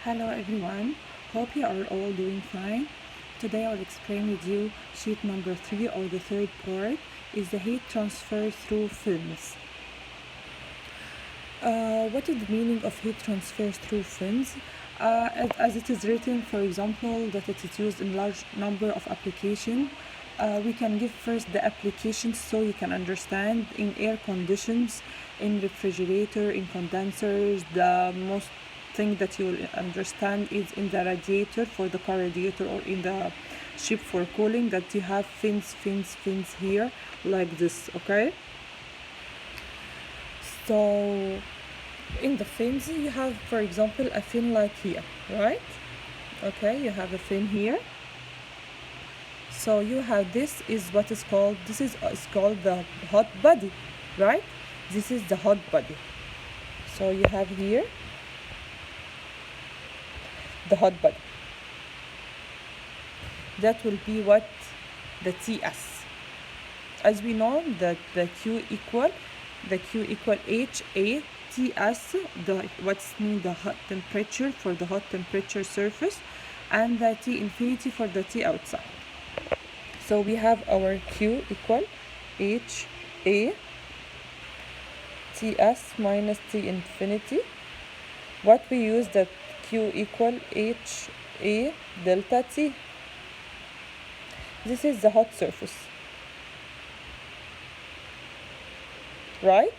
Hello everyone, hope you are all doing fine. Today I'll explain with you sheet number 3 or the third part is the heat transfer through films. What is the meaning of heat transfer through films? As it is written, for example, that it is used in large number of applications. We can give first the applications so you can understand in air conditions, in refrigerator, in condensers. The most thing that you will understand is in the radiator, for the car radiator, or in the ship for cooling, that you have fins here like this. Okay, so in the fins you have, for example, a fin like here, right? Okay, you have a fin here. So you have, this is what is called, is called the hot body, right? This is the hot body. So you have here the hot body. That will be what? The TS. As we know that the Q equal HA TS, what's mean the hot temperature for the hot temperature surface, and the T infinity for the T outside. So we have our Q equal HA TS minus T infinity. What we use that Q equal HA delta T. This is the hot surface, right?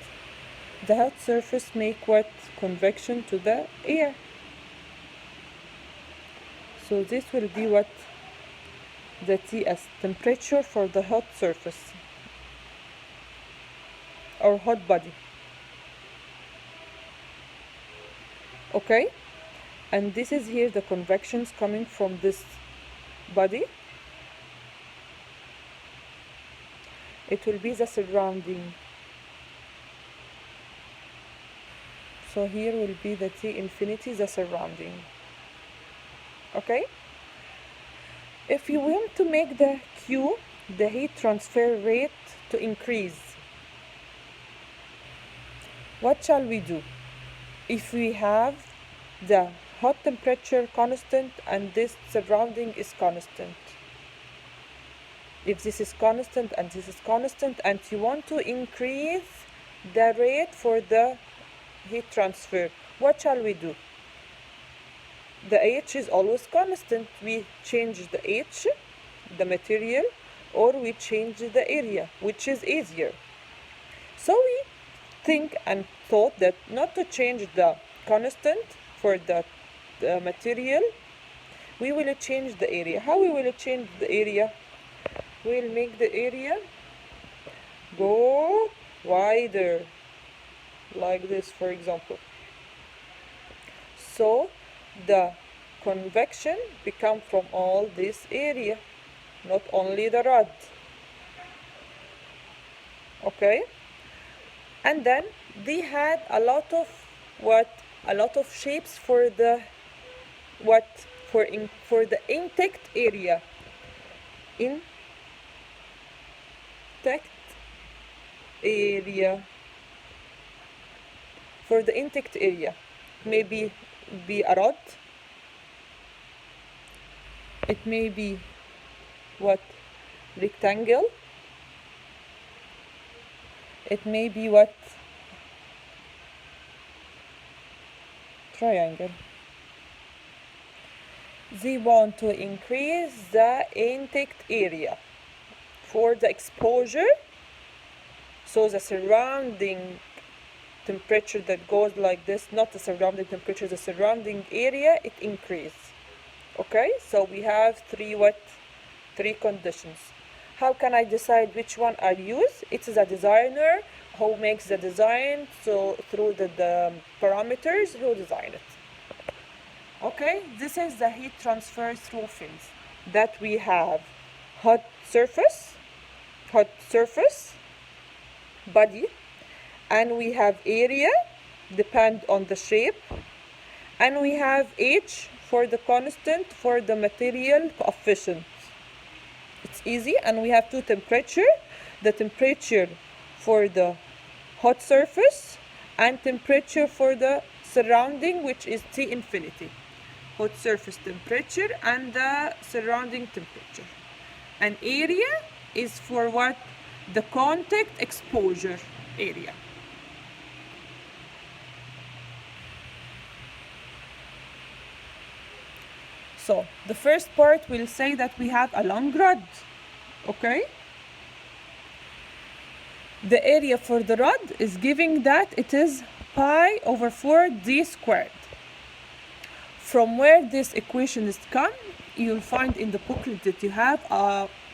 The hot surface make what? Convection to the air. So this will be what? The TS, temperature for the hot surface or hot body. Okay, and this is here the convections coming from this body. It will be the surrounding. So here will be the T infinity, the surrounding. Okay, if you want to make the Q, the heat transfer rate, to increase, what shall we do? If we have the hot temperature constant and this surrounding is constant, if this is constant and this is constant, and you want to increase the rate for the heat transfer, what shall we do? The H is always constant. We change the H, the material, or we change the area, which is easier. So we think and thought that not to change the constant for the material, we will change the area. How we will change the area? We'll make the area go wider, like this, for example. So the convection become from all this area, not only the rod. Okay, and then they had a lot of shapes for the for the intake area. For the intake area, maybe be a rod. It may be what? Rectangle. It may be what? Triangle. They want to increase the intake area for the exposure, so the surrounding temperature that goes like this, not the surrounding temperature, the surrounding area, it increases. Okay, so we have three conditions. How can I decide which one I use? It's the designer who makes the design, so through the parameters who design it. Okay, this is the heat transfer through films. That we have hot surface, body, and we have area, depend on the shape, and we have H for the constant for the material coefficient. It's easy. And we have two temperature, the temperature for the hot surface and temperature for the surrounding, which is T infinity. hot surface temperature and the surrounding temperature. And area is for what? The contact exposure area. So the first part will say that we have a long rod, okay? The area for the rod is giving that it is pi over 4d squared. From where this equation is come, you'll find in the booklet that you have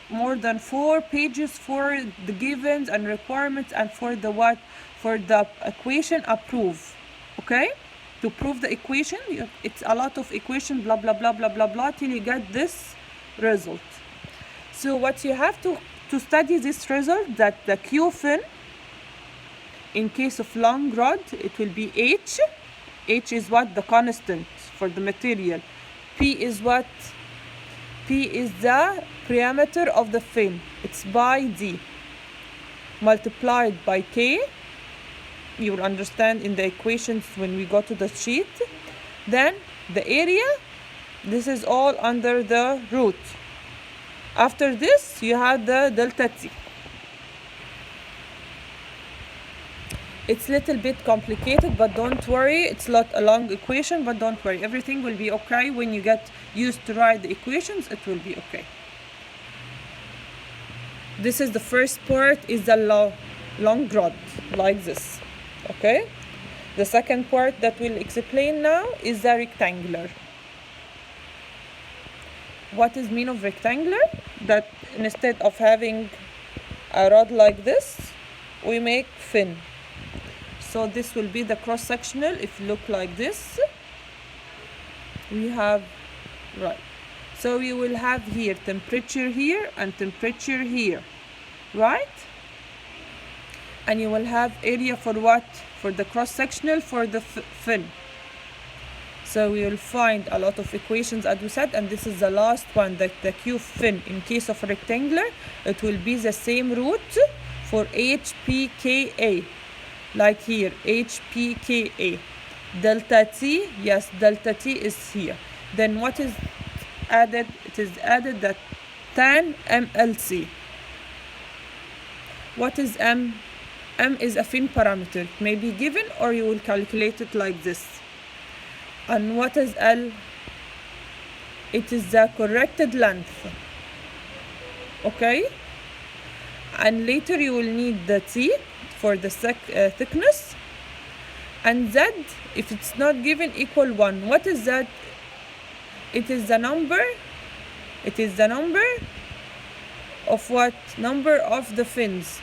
more than 4 pages for the givens and requirements and for the what? For the equation approve, okay? To prove the equation, it's a lot of equation, blah, blah, blah, blah, blah, blah, till you get this result. So what you have to study this result, that the Q fin, in case of long rod, it will be H. H is what? The constant for the material. P is what? P is the diameter of the fin. It's by D. Multiplied by K. You will understand in the equations when we go to the sheet. Then the area, this is all under the root. After this, you have the delta T. It's a little bit complicated, but don't worry. It's not a long equation, but don't worry. Everything will be okay. When you get used to write the equations, it will be okay. This is the first part, is the long rod, like this. Okay? The second part that we'll explain now is the rectangular. What is mean of rectangular? That instead of having a rod like this, we make fin. So this will be the cross-sectional. If you look like this, we have, right. So we will have here temperature here and temperature here, right? And you will have area for what? For the cross-sectional, for the fin. So we will find a lot of equations as we said, and this is the last one, that the Q fin, in case of rectangular, it will be the same root for HPKA. Like here, HPKA. Delta T, yes, delta T is here. Then what is added? It is added that tan MLC. What is M? M is a fin parameter. It may be given or you will calculate it like this. And what is L? It is the corrected length. Okay? And later you will need the T for the thickness. And Z, if it's not given, equal 1. What is that? It is the number. It is the number of what? Number of the fins.